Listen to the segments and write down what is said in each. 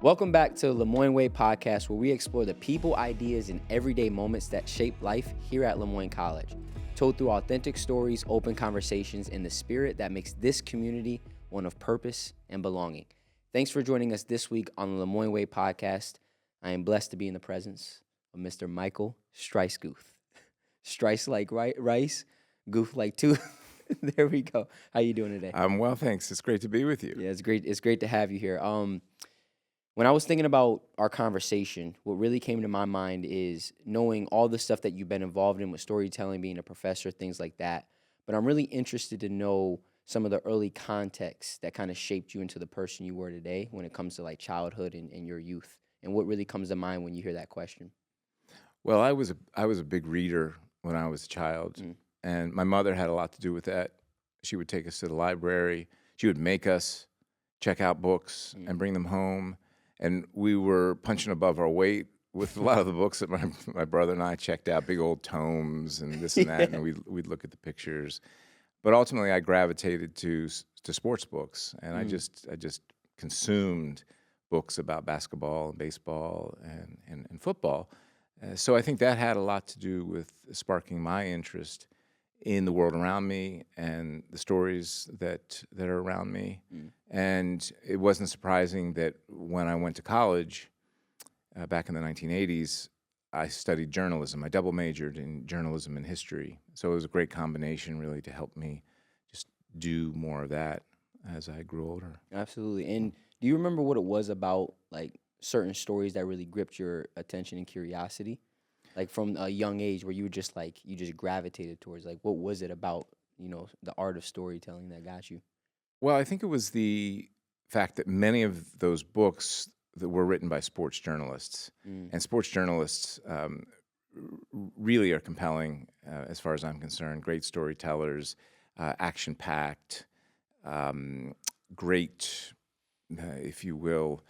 Welcome back to the Moyne Way Podcast, where we explore the people, ideas, and everyday moments that shape life here at Moyne College, told through authentic stories, open conversations, and the spirit that makes this community one of purpose and belonging. Thanks for joining us this week on the Moyne Way Podcast. I am blessed to be in the presence of Mr. Michael Streissguth. Streiss like rice, goof like tooth. There we go. How you doing today? I'm well, thanks. It's great to be with you. Yeah, it's great. It's great to have you here. When I was thinking about our conversation, what really came to my mind is knowing all the stuff that you've been involved in with storytelling, being a professor, things like that. But I'm really interested to know some of the early contexts that kind of shaped you into the person you were today when it comes to like childhood and your youth. And what really comes to mind when you hear that question? Well, I was a big reader when I was a child, and my mother had a lot to do with that. She would take us to the library. She would make us check out books and bring them home. And we were punching above our weight with a lot of the books that my brother and I checked out, big old tomes and this and that, and we'd look at the pictures. But ultimately, I gravitated to sports books, and I just consumed books about basketball and baseball and football. So I think that had a lot to do with sparking my interest in the world around me and the stories that are around me. And it wasn't surprising that when I went to college back in the 1980s, I studied journalism. I double majored in journalism and history. So it was a great combination really to help me just do more of that as I grew older. Absolutely. And do you remember what it was about like certain stories that really gripped your attention and curiosity? Like from a young age where you were just like, you just gravitated towards, like, what was it about, the art of storytelling that got you? Well, I think it was the fact that many of those books that were written by sports journalists, and sports journalists really are compelling as far as I'm concerned. Great storytellers, action-packed, great, if you will,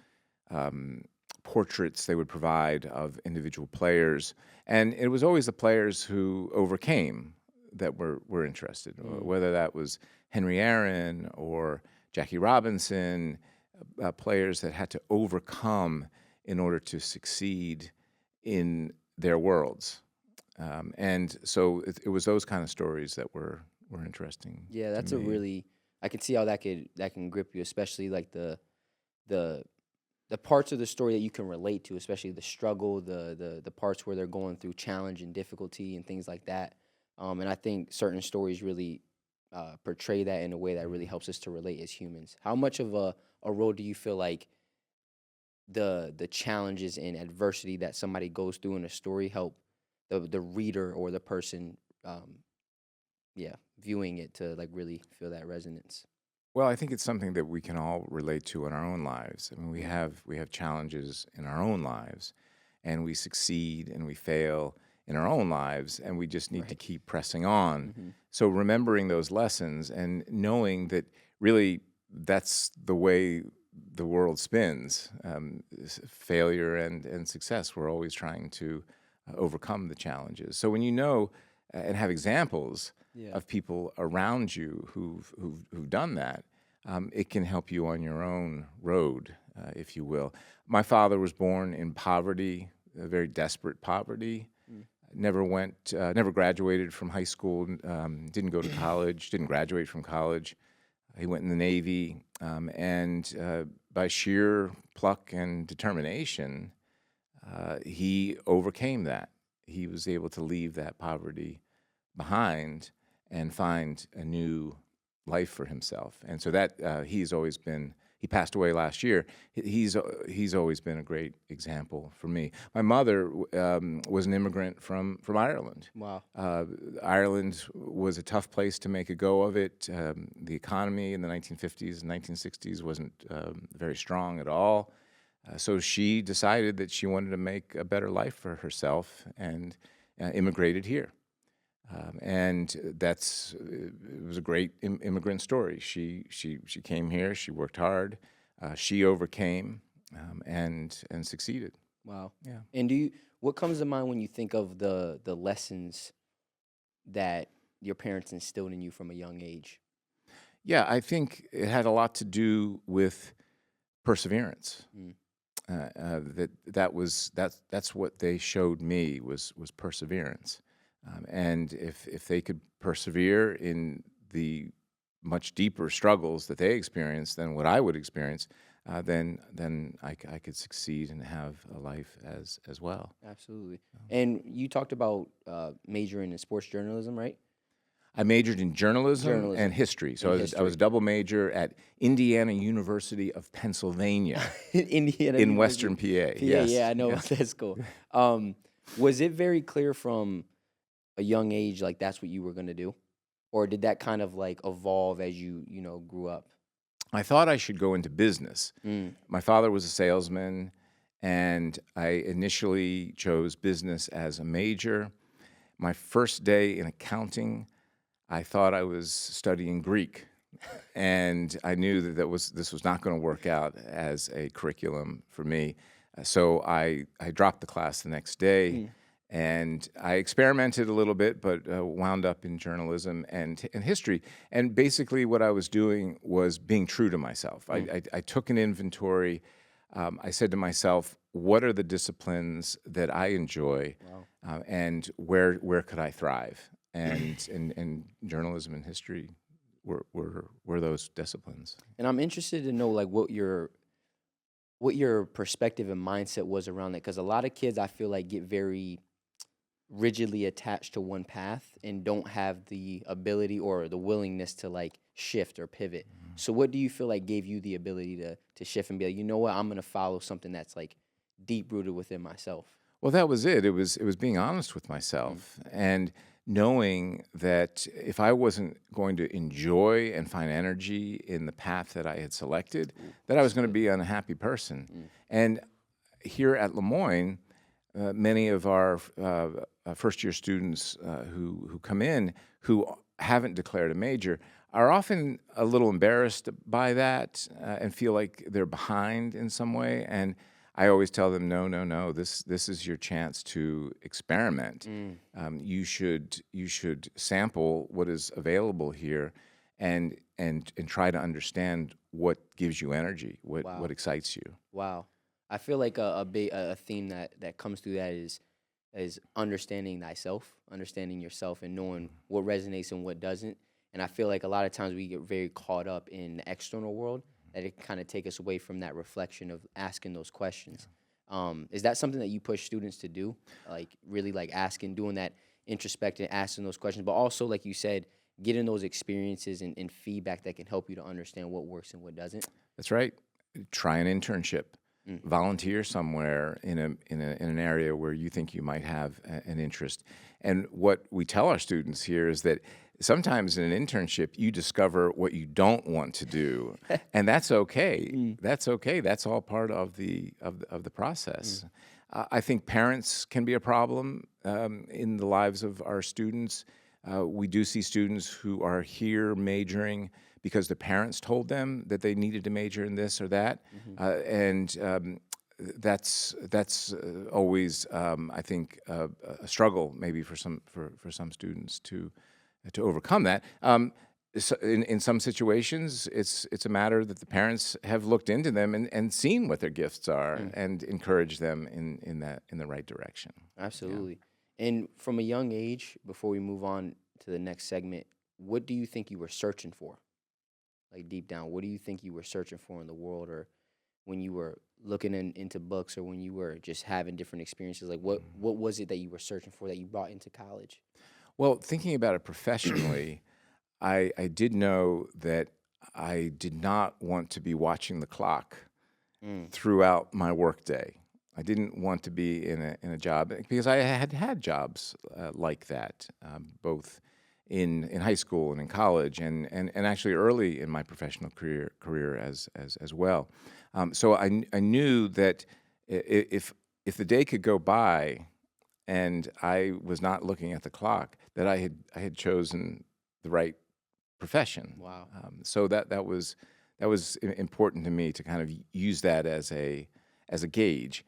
portraits they would provide of individual players. And it was always the players who overcame that were interested, whether that was Henry Aaron or Jackie Robinson, players that had to overcome in order to succeed in their worlds. And so it was those kind of stories that were interesting. Yeah, that's to me. I can see how that can grip you, especially like the parts of the story that you can relate to, especially the struggle, the parts where they're going through challenge and difficulty and things like that. And I think certain stories really portray that in a way that really helps us to relate as humans. How much of a role do you feel like the challenges and adversity that somebody goes through in a story help the reader or the person, viewing it to like really feel that resonance? Well, I think it's something that we can all relate to in our own lives. I mean, we have challenges in our own lives, and we succeed and we fail in our own lives, and we just need to keep pressing on. So remembering those lessons and knowing that really that's the way the world spins, failure and success. We're always trying to overcome the challenges. So when you know and have examples of people around you who've done that, it can help you on your own road, if you will. My father was born in poverty, a very desperate poverty. Never graduated from high school. Didn't go to college. Didn't graduate from college. He went in the Navy, and by sheer pluck and determination, he overcame that. He was able to leave that poverty behind and find a new life for himself. And so that he's always been. He passed away last year. He's always been a great example for me. My mother was an immigrant from Ireland. Wow. Ireland was a tough place to make a go of it. The economy in the 1950s and 1960s wasn't very strong at all. So she decided that she wanted to make a better life for herself and immigrated here. And it was a great immigrant story. She came here. She worked hard. She overcame and succeeded. Wow. Yeah. And what comes to mind when you think of the lessons that your parents instilled in you from a young age? Yeah, I think it had a lot to do with perseverance. that's what they showed me was perseverance, and if they could persevere in the much deeper struggles that they experienced than what I would experience, then I could succeed and have a life as well. Absolutely. And you talked about majoring in sports journalism, right? I majored in journalism Journalism. and history. So And I was history. a double major at Indiana University of Pennsylvania Indiana in University. Western PA. Yeah, Yes. yeah, I know. That's cool. Was it very clear from a young age, like that's what you were going to do? Or did that kind of like evolve as you grew up? I thought I should go into business. My father was a salesman, and I initially chose business as a major. My first day in accounting, I thought I was studying Greek, and I knew that this was not going to work out as a curriculum for me. So I dropped the class the next day, and I experimented a little bit, but wound up in journalism and history. And basically, what I was doing was being true to myself. I took an inventory. I said to myself, "What are the disciplines that I enjoy, and where could I thrive?" And journalism and history were those disciplines. And I'm interested to know like what your perspective and mindset was around that, because a lot of kids I feel like get very rigidly attached to one path and don't have the ability or the willingness to like shift or pivot. So what do you feel like gave you the ability to shift and be like, you know what, I'm going to follow something that's like deep rooted within myself? Well, that was it. It was being honest with myself and knowing that if I wasn't going to enjoy and find energy in the path that I had selected, that I was going to be an unhappy person. And here at Le Moyne, many of our first-year students who come in who haven't declared a major are often a little embarrassed by that and feel like they're behind in some way. And I always tell them, no. This is your chance to experiment. You should sample what is available here, and try to understand what gives you energy, what excites you. Wow. I feel like a theme that comes through that is understanding thyself, understanding yourself, and knowing what resonates and what doesn't. And I feel like a lot of times we get very caught up in the external world, that it kind of take us away from that reflection of asking those questions. Is that something that you push students to do? Like really like asking, doing that introspective, asking those questions, but also like you said, getting those experiences and feedback that can help you to understand what works and what doesn't? That's right. Try an internship. Volunteer somewhere in an area where you think you might have an interest. And what we tell our students here is that sometimes in an internship you discover what you don't want to do, and that's okay. That's okay. That's all part of the process. I think parents can be a problem in the lives of our students. We do see students who are here majoring because the parents told them that they needed to major in this or that, and that's always I think a struggle maybe for some students to overcome that. So in some situations, it's a matter that the parents have looked into them and seen what their gifts are and encouraged them in the right direction. Absolutely. Yeah. And from a young age, before we move on to the next segment, what do you think you were searching for? Like deep down, what do you think you were searching for in the world, or when you were looking into books, or when you were just having different experiences? Like what was it that you were searching for that you brought into college? Well, thinking about it professionally, I did know that I did not want to be watching the clock throughout my workday. I didn't want to be in a job, because I had jobs like that, both in high school and in college, and actually early in my professional career as well. So I knew that if the day could go by and I was not looking at the clock, that I had chosen the right profession. Wow. So that was important to me to kind of use that as a gauge.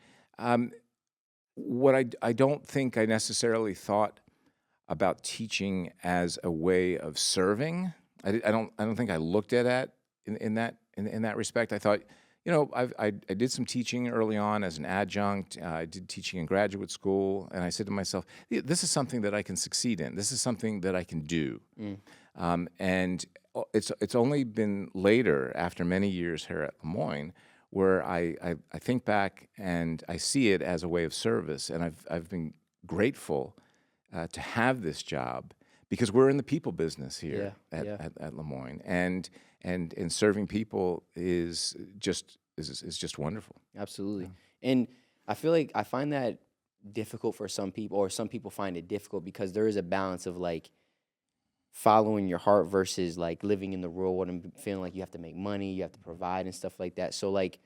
What I don't think I necessarily thought about teaching as a way of serving. I don't think I looked at it in that respect. I thought, I did some teaching early on as an adjunct. I did teaching in graduate school, and I said to myself, this is something that I can succeed in. This is something that I can do. And it's only been later, after many years here at Moyne, where I think back and I see it as a way of service, and I've been grateful to have this job because we're in the people business here at Moyne, and serving people is just wonderful. Absolutely. And I feel like I find that difficult for some people, or some people find it difficult because there is a balance of like following your heart versus like living in the real world and feeling like you have to make money, you have to provide and stuff like that. So like,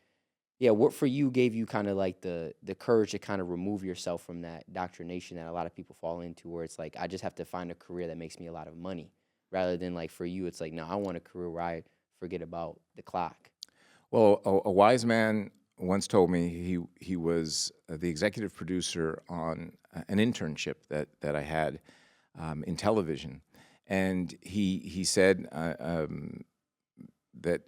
yeah, what for you gave you kind of like the courage to kind of remove yourself from that indoctrination that a lot of people fall into, where it's like, I just have to find a career that makes me a lot of money, rather than like for you, it's like, no, I want a career where I forget about the clock. Well, a wise man once told me he was the executive producer on an internship that I had in television, and he said that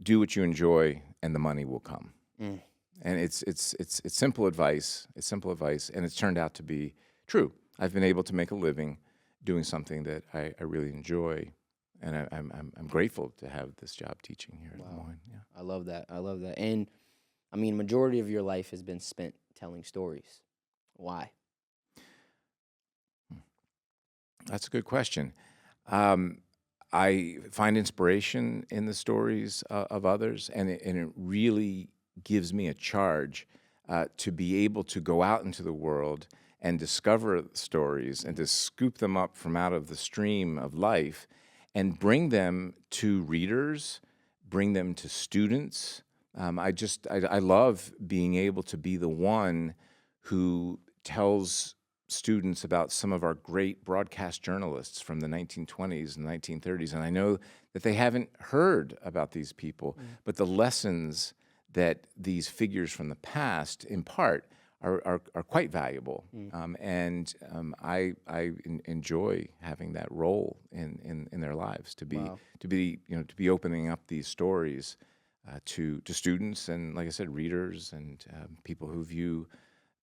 do what you enjoy and the money will come. And it's simple advice. It's simple advice, and it's turned out to be true. I've been able to make a living doing something that I really enjoy, and I'm grateful to have this job teaching here at Moyne. Yeah. I love that. And I mean, majority of your life has been spent telling stories. Why? That's a good question. I find inspiration in the stories of others, and it really gives me a charge to be able to go out into the world and discover stories and to scoop them up from out of the stream of life and bring them to readers, bring them to students. I love being able to be the one who tells students about some of our great broadcast journalists from the 1920s and 1930s, and I know that they haven't heard about these people, but the lessons that these figures from the past impart are quite valuable, and I enjoy having that role in their lives to be opening up these stories to students and, like I said, readers and people who view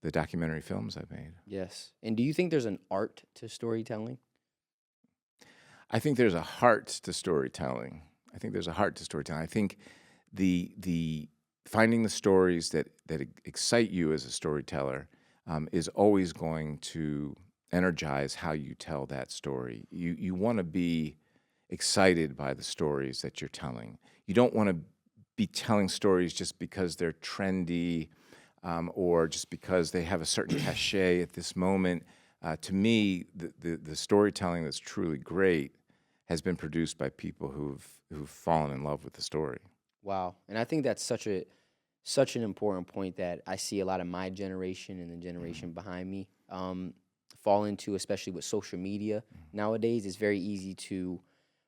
the documentary films I've made. Yes. And do you think there's an art to storytelling? I think there's a heart to storytelling. I think the finding the stories that excite you as a storyteller is always going to energize how you tell that story. You want to be excited by the stories that you're telling. You don't want to be telling stories just because they're trendy, or just because they have a certain cachet at this moment. To me, the storytelling that's truly great has been produced by people who've fallen in love with the story. Wow. And I think that's such an important point that I see a lot of my generation and the generation behind me fall into, especially with social media. Nowadays, it's very easy to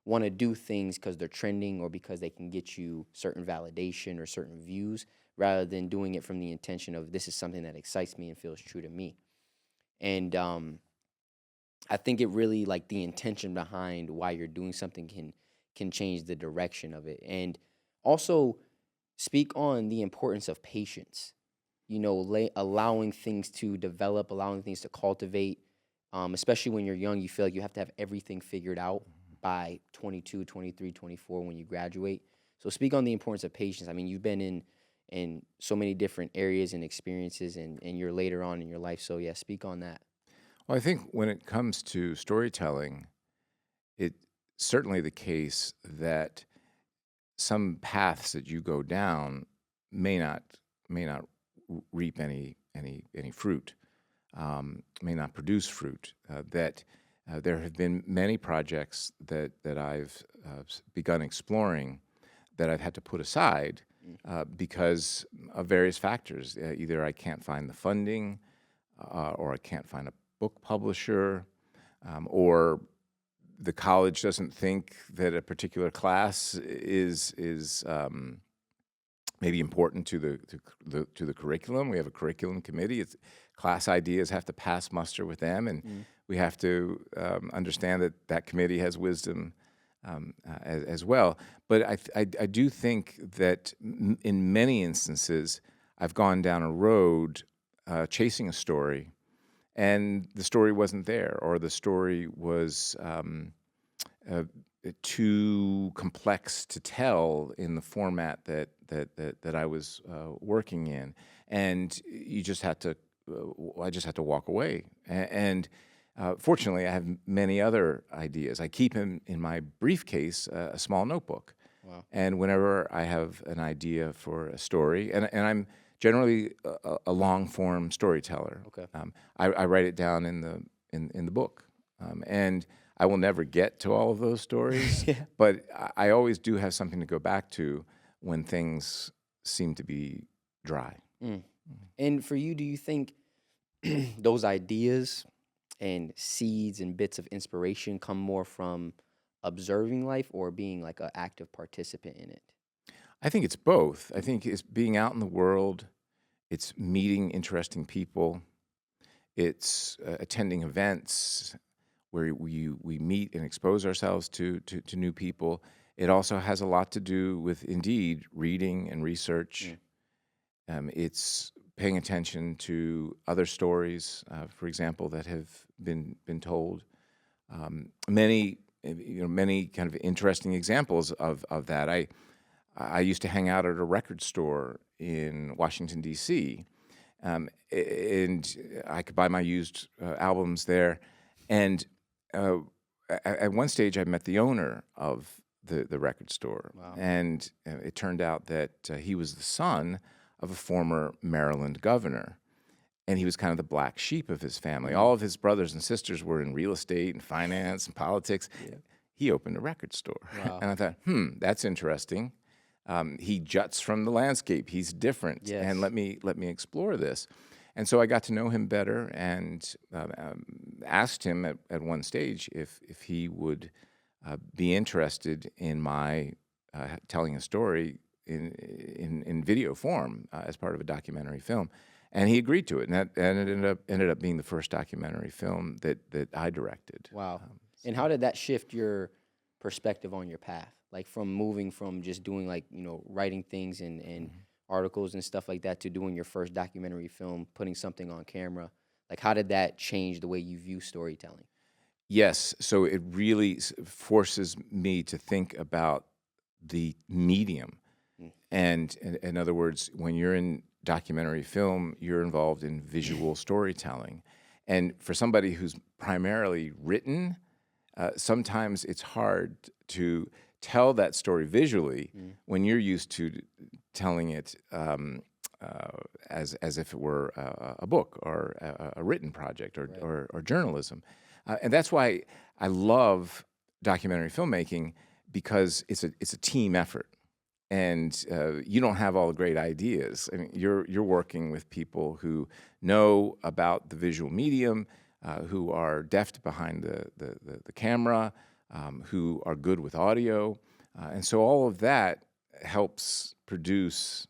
want to do things because they're trending or because they can get you certain validation or certain views, rather than doing it from the intention of, this is something that excites me and feels true to me. And I think it really, like, the intention behind why you're doing something can change the direction of it. And also speak on the importance of patience, allowing things to develop, allowing things to cultivate, especially when you're young. You feel like you have to have everything figured out by 22, 23, 24 when you graduate. So speak on the importance of patience. I mean, you've been in so many different areas and experiences, and you're later on in your life. So yeah, speak on that. Well, I think when it comes to storytelling, it's certainly the case that some paths that you go down may not reap any fruit, may not produce fruit. There have been many projects that I've begun exploring that I've had to put aside because of various factors. Either I can't find the funding, or I can't find a book publisher, or the college doesn't think that a particular class is maybe important to the curriculum. We have a curriculum committee. Class ideas have to pass muster with them, and we have to understand that committee has wisdom as well. But I do think that in many instances, I've gone down a road chasing a story, and the story wasn't there, or the story was uh, too complex to tell in the format that I was working in, and you just had to. I just had to walk away, and fortunately, I have many other ideas. I keep in my briefcase a small notebook, Wow. and whenever I have an idea for a story, and I'm generally a long form storyteller, Okay. I write it down in the book, and I will never get to all of those stories, Yeah. but I always do have something to go back to when things seem to be dry. Mm. And for you, do you think those ideas and seeds and bits of inspiration come more from observing life or being like an active participant in it? I think it's both. I think it's being out in the world, it's meeting interesting people, it's attending events where we meet and expose ourselves to new people. It also has a lot to do with, indeed, reading and research. It's paying attention to other stories, for example, that have been told. Many kind of interesting examples of that. I used to hang out at a record store in Washington, D.C., and I could buy my used albums there. And at one stage, I met the owner of the record store. Wow. And it turned out that he was the son of a former Maryland governor. And he was kind of the black sheep of his family. All of his brothers and sisters were in real estate and finance and politics. Yeah. He opened a record store. Wow. And I thought, that's interesting. He juts from the landscape. He's different. Yes. And let me explore this. And so I got to know him better, and asked him at one stage if he would be interested in my telling a story in video form as part of a documentary film. And he agreed to it, and it ended up being the first documentary film that I directed. Wow. And how did that shift your perspective on your path? Like from moving from just doing writing things and articles and stuff like that to doing your first documentary film, putting something on camera. Like how did that change the way you view storytelling? Yes, so it really forces me to think about the medium. And in other words, when you're in documentary film, you're involved in visual storytelling. And for somebody who's primarily written, sometimes it's hard to tell that story visually when you're used to telling it as if it were a book or a written project or journalism. And that's why I love documentary filmmaking, because it's a team effort. And you don't have all the great ideas. I mean, you're working with people who know about the visual medium, who are deft behind the camera, who are good with audio, and so all of that helps produce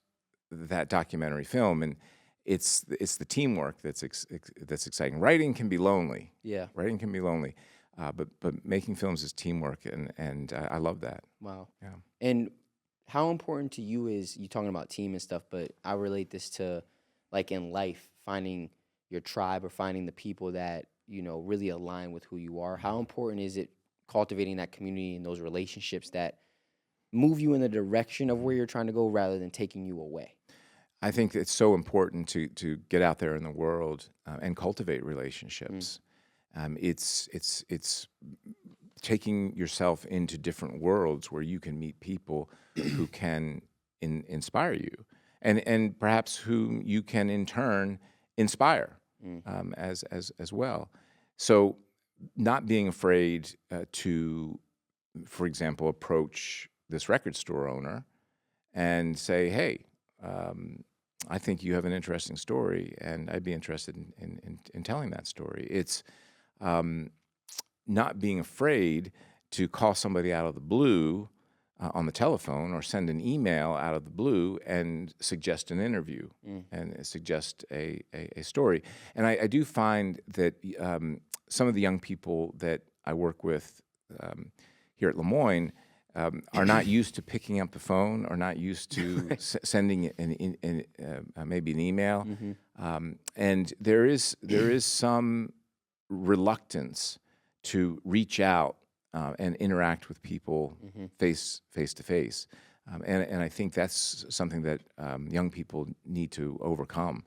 that documentary film. And it's the teamwork that's exciting. Writing can be lonely. Yeah. Writing can be lonely, but making films is teamwork, and I love that. Wow. Yeah. And how important to you is, you talking about team and stuff, but I relate this to like in life, finding your tribe or finding the people that, really align with who you are. How important is it cultivating that community and those relationships that move you in the direction of where you're trying to go rather than taking you away? I think it's so important to get out there in the world and cultivate relationships. It's taking yourself into different worlds where you can meet people who can inspire you, and perhaps whom you can in turn inspire as well. So, not being afraid to, for example, approach this record store owner and say, "Hey, I think you have an interesting story, and I'd be interested in telling that story." It's not being afraid to call somebody out of the blue on the telephone, or send an email out of the blue and suggest an interview and suggest a story. And I do find that some of the young people that I work with here at Lemoyne are not used to picking up the phone, or not used to sending maybe an email, and there is some reluctance to reach out and interact with people face to face, and I think that's something that young people need to overcome.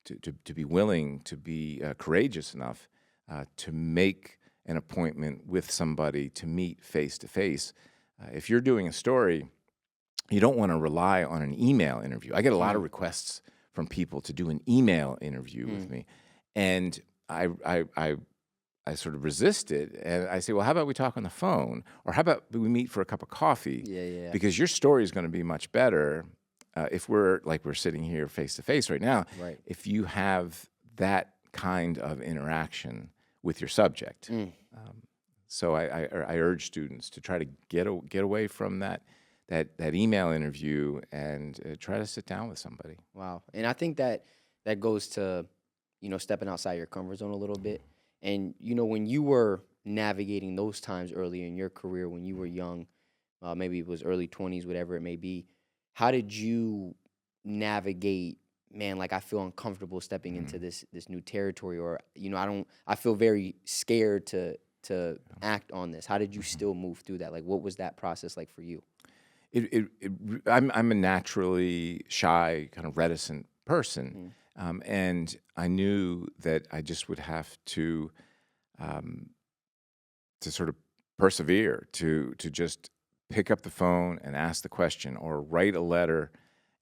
To be willing, to be courageous enough to make an appointment with somebody to meet face to face. If you're doing a story, you don't want to rely on an email interview. I get a lot of requests from people to do an email interview with me, and I sort of resist it, and I say, well, how about we talk on the phone, or how about we meet for a cup of coffee? Yeah. Because your story is going to be much better if we're sitting here face to face right now. Right. If you have that kind of interaction with your subject. So I urge students to try to get away from that email interview and try to sit down with somebody. Wow. And I think that goes to, stepping outside your comfort zone a little bit. And, when you were navigating those times earlier in your career, when you were young, maybe it was early 20s, whatever it may be, how did you navigate, man, like I feel uncomfortable stepping into this new territory, or I feel very scared to act on this. How did you still move through that? Like, what was that process like for you? I'm a naturally shy, kind of reticent person, and I knew that I just would have to sort of persevere, to just pick up the phone and ask the question, or write a letter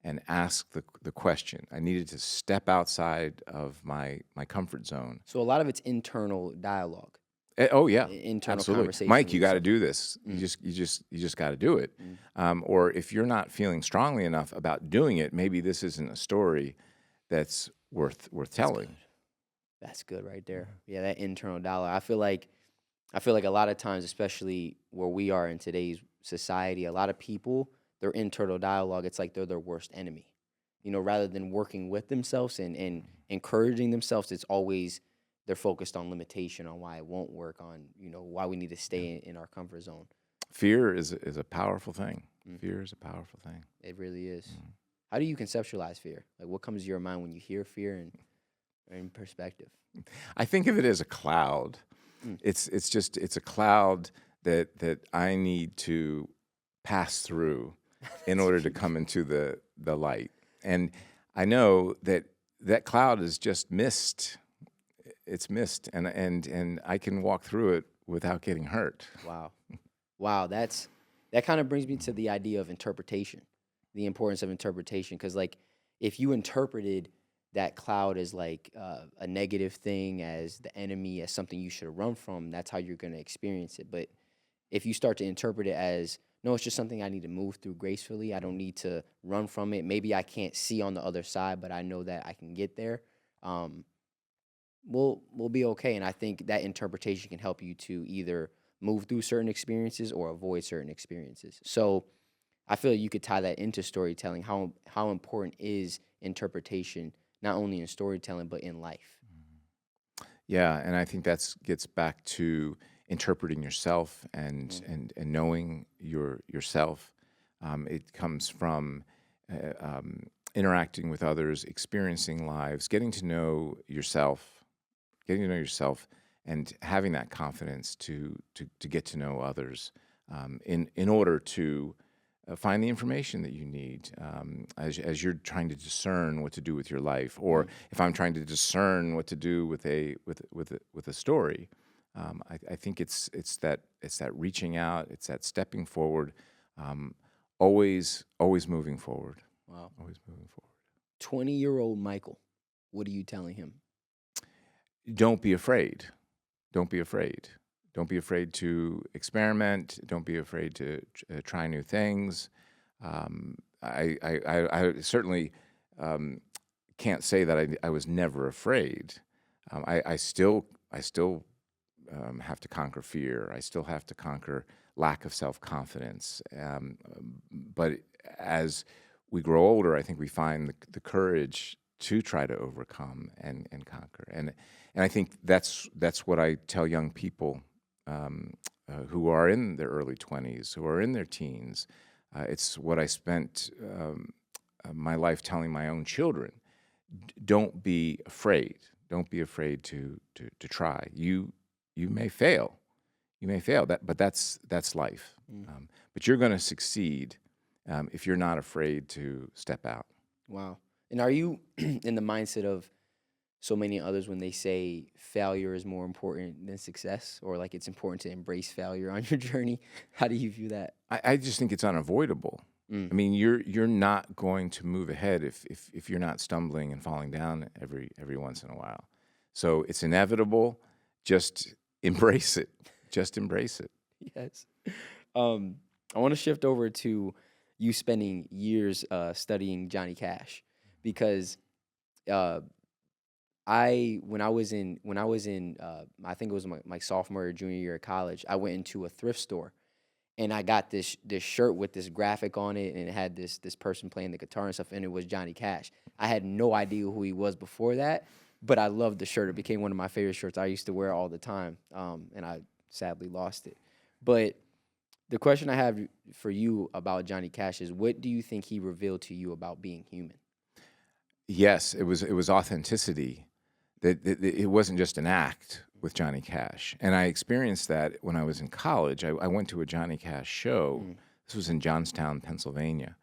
and ask the question. I needed to step outside of my comfort zone. So a lot of it's internal dialogue. Oh yeah, Internal absolutely. conversation. Mike, you got to do this. You just got to do it. Or if you're not feeling strongly enough about doing it, maybe this isn't a story that's worth telling. That's good right there. Yeah, that internal dialogue. I feel like a lot of times, especially where we are in today's society, a lot of people, their internal dialogue, it's like they're their worst enemy. Rather than working with themselves and encouraging themselves, it's always they're focused on limitation, on why it won't work, on why we need to stay in our comfort zone. Fear is a powerful thing. Fear is a powerful thing. It really is. How do you conceptualize fear? Like, what comes to your mind when you hear fear and in perspective? I think of it as a cloud. It's a cloud that I need to pass through in order to come into the light. And I know that cloud is just mist. It's mist, and I can walk through it without getting hurt. Wow. That kind of brings me to the idea of interpretation, the importance of interpretation. Because, like, if you interpreted that cloud as like a negative thing, as the enemy, as something you should run from, that's how you're going to experience it. But if you start to interpret it as, no, it's just something I need to move through gracefully, I don't need to run from it. Maybe I can't see on the other side, but I know that I can get there. We'll be okay. And I think that interpretation can help you to either move through certain experiences or avoid certain experiences. So I feel like you could tie that into storytelling. How important is interpretation, not only in storytelling, but in life? Yeah, and I think that gets back to interpreting yourself and knowing yourself. It comes from interacting with others, experiencing lives, getting to know yourself, and having that confidence to get to know others in order to find the information that you need as you're trying to discern what to do with your life, or if I'm trying to discern what to do with a story. I think it's that reaching out, it's that stepping forward, always moving forward. Wow, always moving forward. 20-year-old Michael, what are you telling him? Don't be afraid. Don't be afraid. Don't be afraid to experiment. Don't be afraid to try new things. I certainly can't say that I was never afraid. I still have to conquer fear. I still have to conquer lack of self-confidence. But as we grow older, I think we find the courage to try to overcome and conquer. And I think that's what I tell young people who are in their early 20s, who are in their teens. It's what I spent my life telling my own children. Don't be afraid. Don't be afraid to try. You may fail. You may fail. But that's life. But you're going to succeed if you're not afraid to step out. Wow. And are you in the mindset of so many others when they say failure is more important than success, or like it's important to embrace failure on your journey? How do you view that? I just think it's unavoidable. I mean, you're not going to move ahead if you're not stumbling and falling down every once in a while. So it's inevitable. Just embrace it. Just embrace it. Yes. I want to shift over to you spending years studying Johnny Cash, because when I was in I think it was my sophomore or junior year of college, I went into a thrift store and I got this shirt with this graphic on it, and it had this person playing the guitar and stuff, and it was Johnny Cash. I had no idea who he was before that, but I loved the shirt. It became one of my favorite shirts. I used to wear it all the time, and I sadly lost it. But the question I have for you about Johnny Cash is, what do you think he revealed to you about being human? Yes, it was authenticity. That it wasn't just an act with Johnny Cash. And I experienced that when I was in college. I went to a Johnny Cash show. This was in Johnstown, Pennsylvania.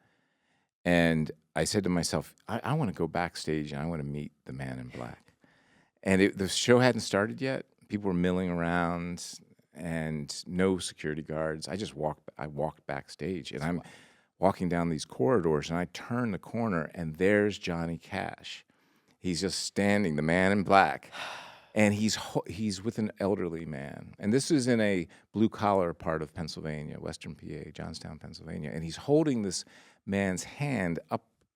And I said to myself, I want to go backstage and I want to meet the man in black. And the show hadn't started yet. People were milling around and no security guards. I walked backstage, and I'm walking down these corridors, and I turn the corner, and there's Johnny Cash. He's just standing, the man in black, and he's with an elderly man. And this is in a blue-collar part of Pennsylvania, Western PA, Johnstown, Pennsylvania. And he's holding this man's hand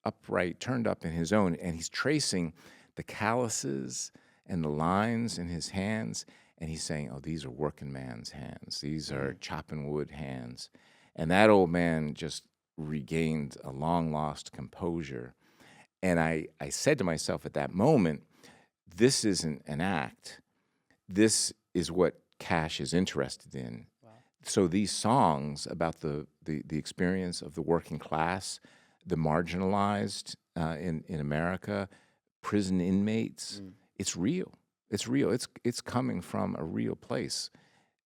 upright, turned up in his own, and he's tracing the calluses and the lines in his hands. And he's saying, oh, these are working man's hands. These are chopping wood hands. And that old man just regained a long-lost composure. And I said to myself at that moment, this isn't an act. This is what Cash is interested in. Wow. So these songs about the experience of the working class, the marginalized in America, prison inmates, it's real. It's real. It's coming from a real place.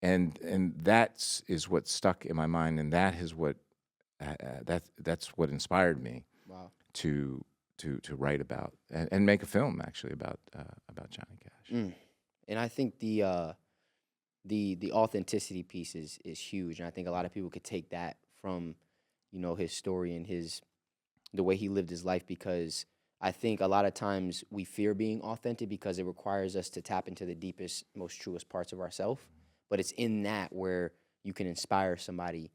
And that is what stuck in my mind, and that is what that's what inspired me. Wow. to write about and make a film actually about Johnny Cash. And I think the authenticity piece is huge, and I think a lot of people could take that from his story and the way he lived his life, because I think a lot of times we fear being authentic because it requires us to tap into the deepest, most truest parts of ourselves. But it's in that where you can inspire somebody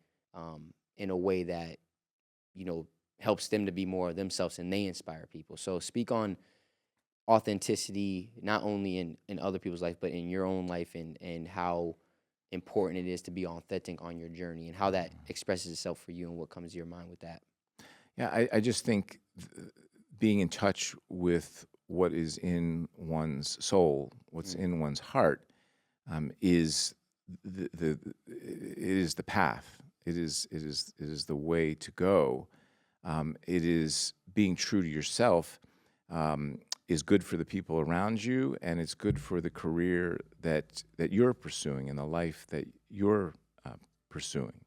in a way that helps them to be more of themselves, and they inspire people. So speak on authenticity, not only in other people's life, but in your own life, and how important it is to be authentic on your journey, and how that expresses itself for you, and what comes to your mind with that. Yeah, I just think being in touch with what is in one's soul, what's in one's heart, is the path. It is the way to go. It is being true to yourself, is good for the people around you, and it's good for the career that you're pursuing and the life that you're pursuing.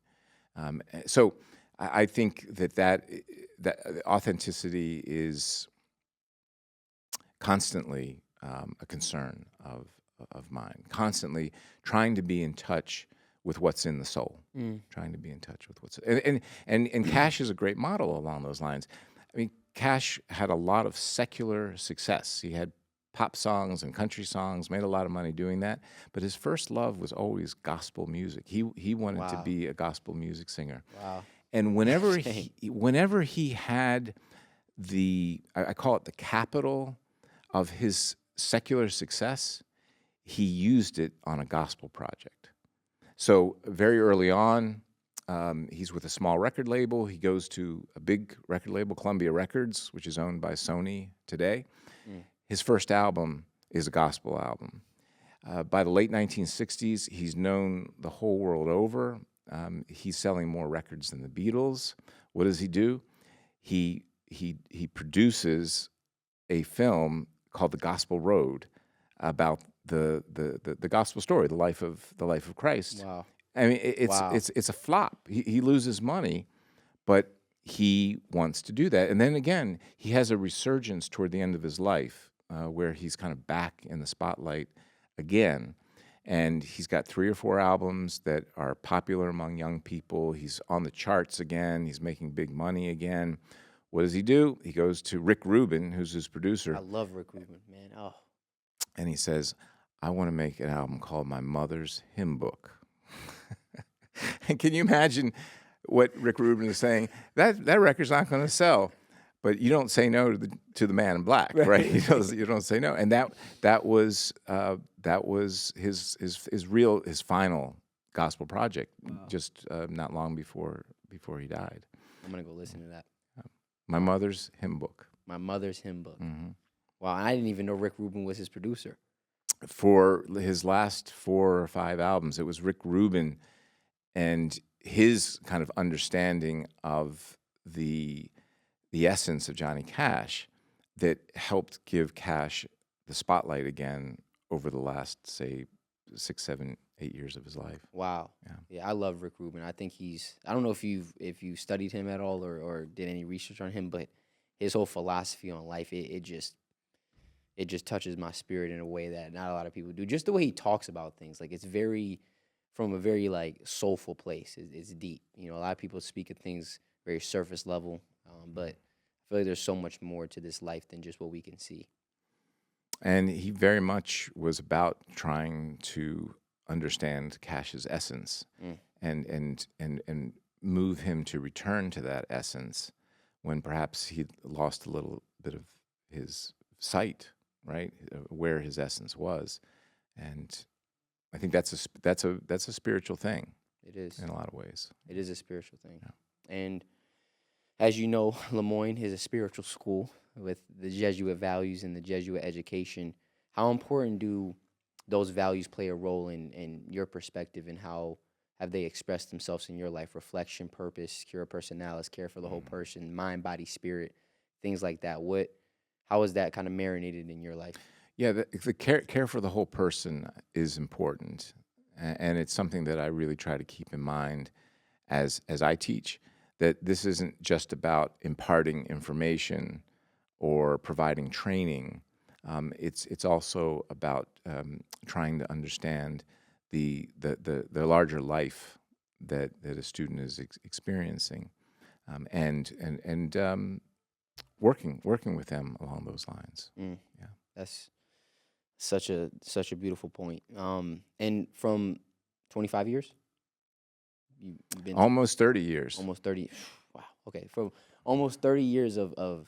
So I think that authenticity is constantly a concern of mine. Constantly trying to be in touch with what's in the soul, trying to be in touch with what's and Cash is a great model along those lines. I mean, Cash had a lot of secular success. He had pop songs and country songs, made a lot of money doing that. But his first love was always gospel music. He wanted to be a gospel music singer. Wow. And whenever he had I call it the capital of his secular success, he used it on a gospel project. So very early on, he's with a small record label. He goes to a big record label, Columbia Records, which is owned by Sony today. His first album is a gospel album. By the late 1960s, he's known the whole world over. He's selling more records than the Beatles. What does he do? He produces a film called The Gospel Road about the gospel story, the life of Christ. Wow. I mean, Wow. it's a flop. He loses money, but he wants to do that. And then again, he has a resurgence toward the end of his life, where he's kind of back in the spotlight again. And he's got 3 or 4 albums that are popular among young people. He's on the charts again. He's making big money again. What does he do? He goes to Rick Rubin, who's his producer. I love Rick Rubin, man. Oh. And he says, I want to make an album called My Mother's Hymn Book. And can you imagine what Rick Rubin is saying? That record's not going to sell. But you don't say no to the man in black, right? You don't say no. And that was his final gospel project, just not long before he died. I'm going to go listen to that. My Mother's Hymn Book. My Mother's Hymn Book. Mm-hmm. Wow, I didn't even know Rick Rubin was his producer. For his last 4 or 5 albums, it was Rick Rubin and his kind of understanding of the essence of Johnny Cash that helped give Cash the spotlight again over the last, say, 6, 7, 8 years of his life. Wow. Yeah, I love Rick Rubin. I think I don't know if you studied him at all or did any research on him, but his whole philosophy on life, it just touches my spirit in a way that not a lot of people do. Just the way he talks about things, like it's from a very like soulful place. It's deep. You know, a lot of people speak of things very surface level, but I feel like there's so much more to this life than just what we can see. And he very much was about trying to understand Cash's essence and move him to return to that essence when perhaps he lost a little bit of his sight, right, where his essence was. And I think that's a spiritual thing. It is. In a lot of ways. It is a spiritual thing. Yeah. And as you know, Moyne is a spiritual school with the Jesuit values and the Jesuit education. How important do those values play a role in your perspective, and how have they expressed themselves in your life? Reflection, purpose, cura personalis, care for the whole person, mind, body, spirit, things like that. How is that kind of marinated in your life? Yeah, the care for the whole person is important, and it's something that I really try to keep in mind as I teach, that this isn't just about imparting information or providing training. It's also about trying to understand the larger life that a student is experiencing, and working with them along those lines. Yeah, that's such a beautiful point. And from 25 years, you've been almost 30 years. Almost 30. Wow. Okay, from almost 30 years of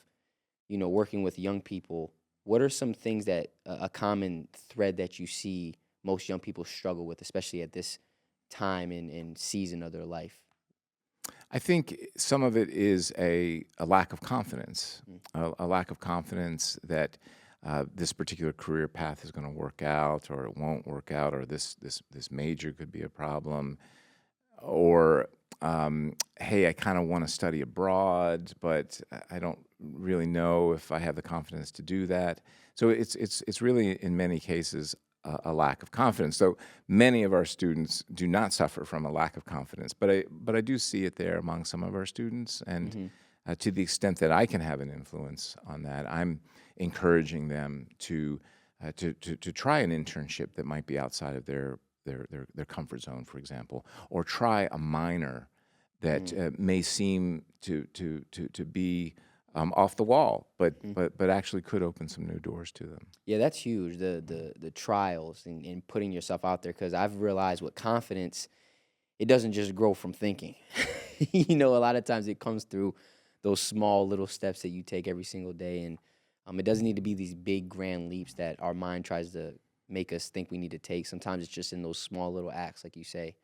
working with young people. What are some things that a common thread that you see most young people struggle with, especially at this time and season of their life? I think some of it is a lack of confidence, a lack of confidence that this particular career path is going to work out, or it won't work out, or this major could be a problem, or hey, I kind of want to study abroad, but I don't really know if I have the confidence to do that. So it's really in many cases a lack of confidence. So many of our students do not suffer from a lack of confidence, but I do see it there among some of our students, and to the extent that I can have an influence on that, I'm encouraging them to try an internship that might be outside of their comfort zone, for example, or try a minor that may seem to be off the wall, but actually could open some new doors to them. Yeah, that's huge. The trials and putting yourself out there, because I've realized with confidence, it doesn't just grow from thinking. A lot of times it comes through those small little steps that you take every single day, and it doesn't need to be these big grand leaps that our mind tries to make us think we need to take. Sometimes it's just in those small little acts, like you say,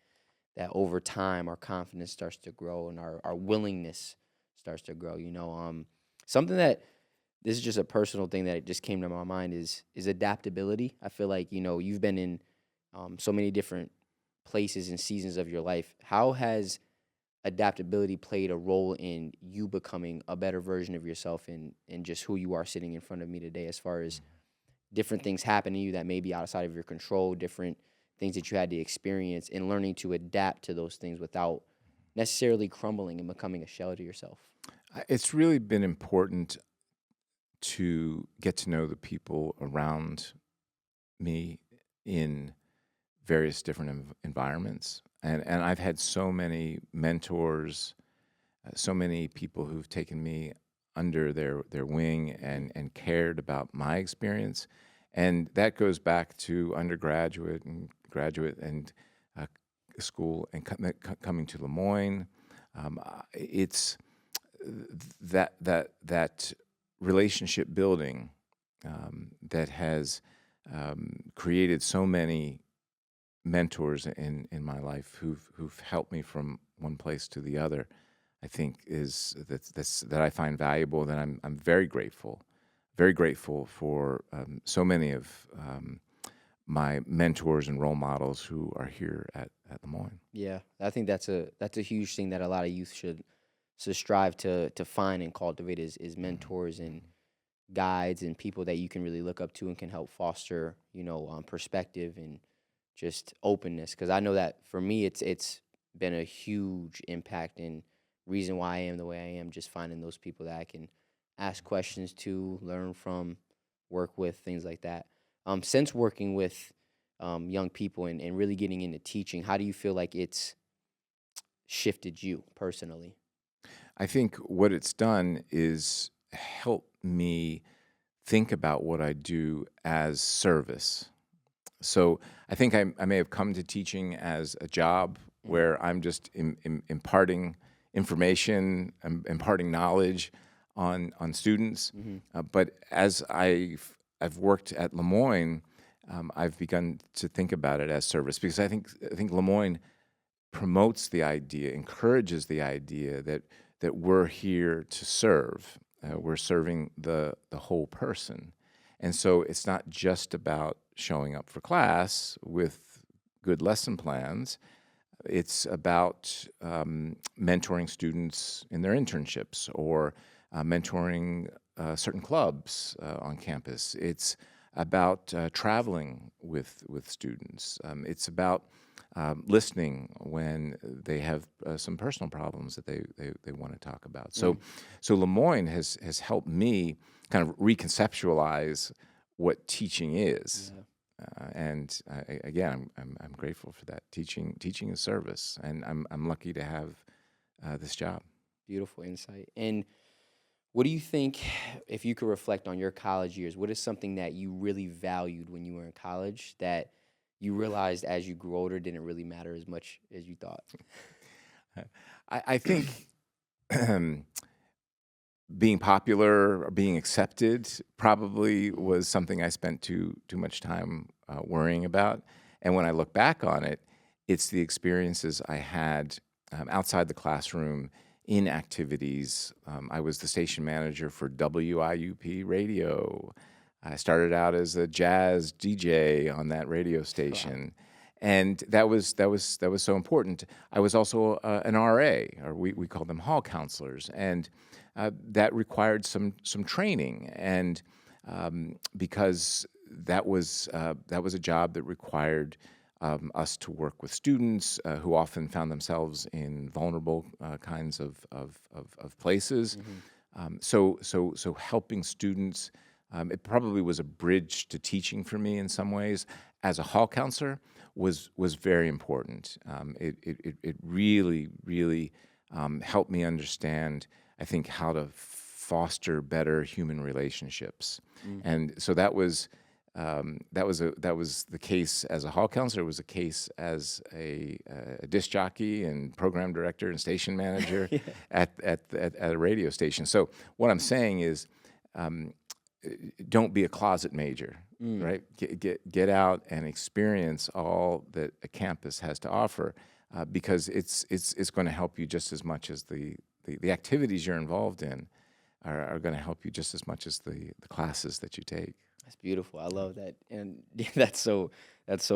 that over time our confidence starts to grow and our willingness starts to grow. Something that this is just a personal thing that just came to my mind is adaptability. I feel like, you've been in so many different places and seasons of your life. How has adaptability played a role in you becoming a better version of yourself and just who you are sitting in front of me today, as far as different things happen to you that may be outside of your control, different things that you had to experience, and learning to adapt to those things without necessarily crumbling and becoming a shell to yourself? It's really been important to get to know the people around me in various different environments. And I've had so many mentors, so many people who've taken me under their wing and cared about my experience. And that goes back to undergraduate and graduate and school and coming to Moyne. It's that relationship building that has created so many mentors in my life who've helped me from one place to the other. I think that I find valuable. That I'm very grateful for so many of my mentors and role models who are here at Moyne. Yeah, I think that's a huge thing that a lot of youth should strive to find and cultivate is mentors and guides and people that you can really look up to and can help foster perspective and just openness. Because I know that for me, it's been a huge impact and reason why I am the way I am. Just finding those people that I can ask questions to, learn from, work with, things like that. Since working with young people and really getting into teaching, how do you feel like it's shifted you personally? I think what it's done is help me think about what I do as service. So I think I may have come to teaching as a job where I'm just imparting information, imparting knowledge on students. But as I've worked at Moyne, I've begun to think about it as service, because I think Moyne promotes the idea, encourages the idea that we're here to serve. We're serving the whole person. And so it's not just about showing up for class with good lesson plans. It's about mentoring students in their internships or mentoring certain clubs on campus. It's about traveling with students. It's about listening when they have some personal problems that they want to talk about. So Moyne has helped me kind of reconceptualize what teaching is. And again, I'm grateful for that. Teaching is service, and I'm lucky to have this job. Beautiful insight. And what do you think, if you could reflect on your college years, what is something that you really valued when you were in college that you realized as you grew older didn't really matter as much as you thought? I think being popular or being accepted probably was something I spent too much time worrying about. And when I look back on it, it's the experiences I had outside the classroom in activities. I was the station manager for WIUP radio. I started out as a jazz DJ on that radio station. Wow. And that was so important. I was also an RA, or we called them hall counselors, and that required some training. And because that was a job that required us to work with students who often found themselves in vulnerable kinds of places. So helping students, it probably was a bridge to teaching for me in some ways. As a hall counselor, was very important. It really helped me understand, I think, how to foster better human relationships. And so that was the case as a hall counselor. It was the case as a disc jockey and program director and station manager at a radio station. So what I'm saying is, don't be a closet major, right? Get out and experience all that a campus has to offer, because it's going to help you just as much as the activities you're involved in are going to help you just as much as the classes that you take. That's beautiful. I love that. And that's so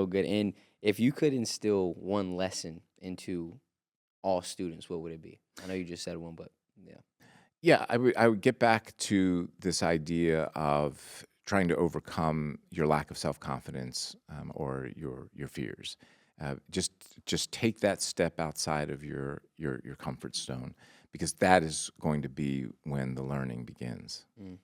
good. And if you could instill one lesson into all students, what would it be? I know you just said one, but yeah. Yeah, I would get back to this idea of trying to overcome your lack of self-confidence or your fears. Just take that step outside of your comfort zone, because that is going to be when the learning begins. Mm.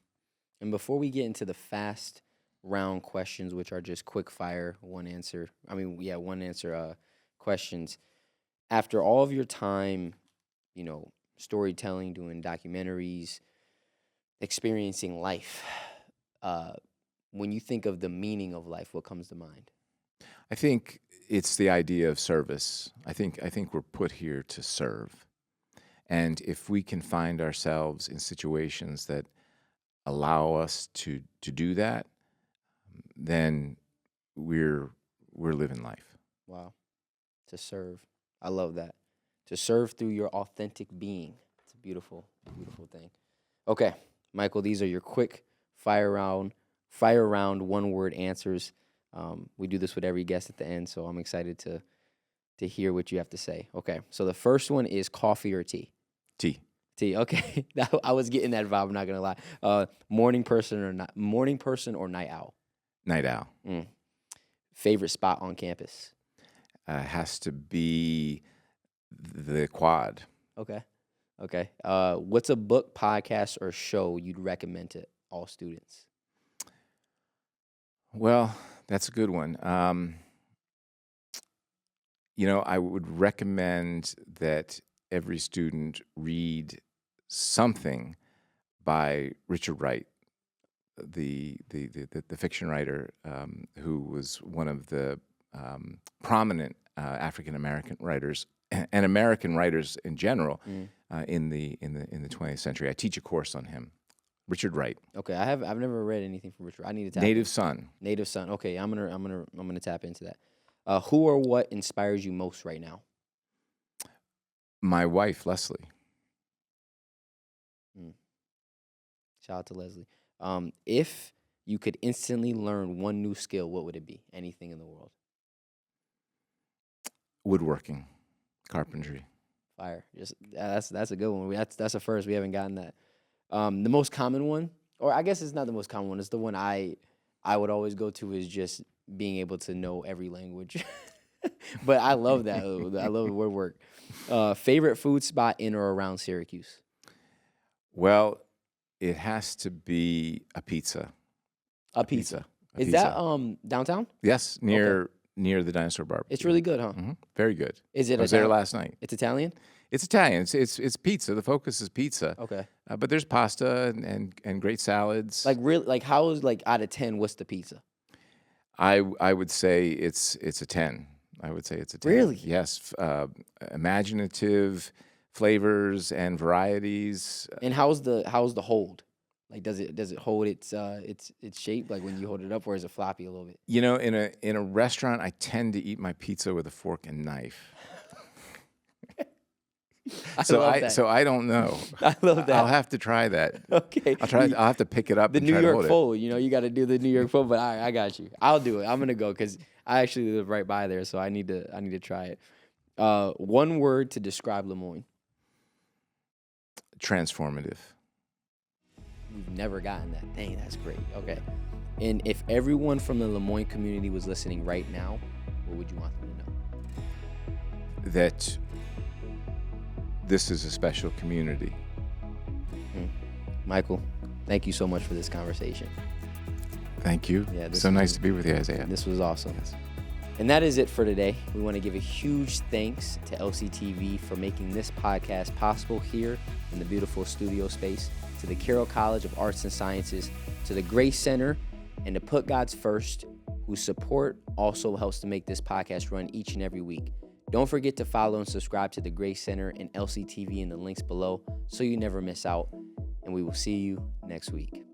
And before we get into the fast round questions, which are just quick fire, one answer questions. After all of your time, storytelling, doing documentaries, experiencing life, when you think of the meaning of life, what comes to mind? I think it's the idea of service. I think we're put here to serve. And if we can find ourselves in situations that allow us to do that, then we're living life. Wow. To serve. I love that. To serve through your authentic being. It's a beautiful, beautiful thing. Okay, Michael, these are your quick fire round one-word answers. We do this with every guest at the end, so I'm excited to hear what you have to say. Okay, so the first one is coffee or tea? Tea. Tea, okay. I was getting that vibe, I'm not going to lie. Morning person or night owl? Night owl. Favorite spot on campus? Has to be the quad. Okay. What's a book, podcast, or show you'd recommend to all students? Well, that's a good one. I would recommend that every student read something by Richard Wright, the fiction writer who was one of the prominent African American writers and American writers in general in the 20th century. I teach a course on him. Richard Wright. Okay, I've never read anything from Richard. I need to tap Native Son. Native Son. Okay, I'm gonna tap into that. Who or what inspires you most right now? My wife, Leslie. Shout out to Leslie. If you could instantly learn one new skill, what would it be? Anything in the world? Woodworking, carpentry. Fire. That's a good one. That's a first. We haven't gotten that. The most common one, or I guess it's not the most common one. It's the one I would always go to, is just being able to know every language. But I love that. I love woodwork. Favorite food spot in or around Syracuse? Well, it has to be a pizza. A pizza. Is that downtown? Yes, near the Dinosaur Barbecue. It's really good, huh? Mm-hmm. Very good. Is it? I was there last night. It's Italian. It's Italian. It's pizza. The focus is pizza. Okay. But there's pasta and great salads. How is out of 10? What's the pizza? I would say it's a 10. I would say it's a 10. Really? Yes. Imaginative flavors and varieties. And how's the hold? Does it hold its shape, like when you hold it up, or is it floppy a little bit? In a restaurant, I tend to eat my pizza with a fork and knife. So I don't know. I love that. I'll have to try that. Okay. I'll have to pick it up. The and New try to York hold fold. You got to do the New York fold. But I got you. I'll do it. I'm gonna go because I actually live right by there, so I need to try it. One word to describe Lemoyne. Transformative. We've never gotten that. Dang, that's great. Okay. And if everyone from the Lemoyne community was listening right now, what would you want them to know? That this is a special community. Michael, thank you so much for this conversation. Thank you. Yeah, so nice to be with you, Isaiah. This was awesome. Yes. And that is it for today. We want to give a huge thanks to LCTV for making this podcast possible here in the beautiful studio space, to the Carroll College of Arts and Sciences, to the Grace Center, and to Put God's First, whose support also helps to make this podcast run each and every week. Don't forget to follow and subscribe to the Grace Center and LCTV in the links below so you never miss out. And we will see you next week.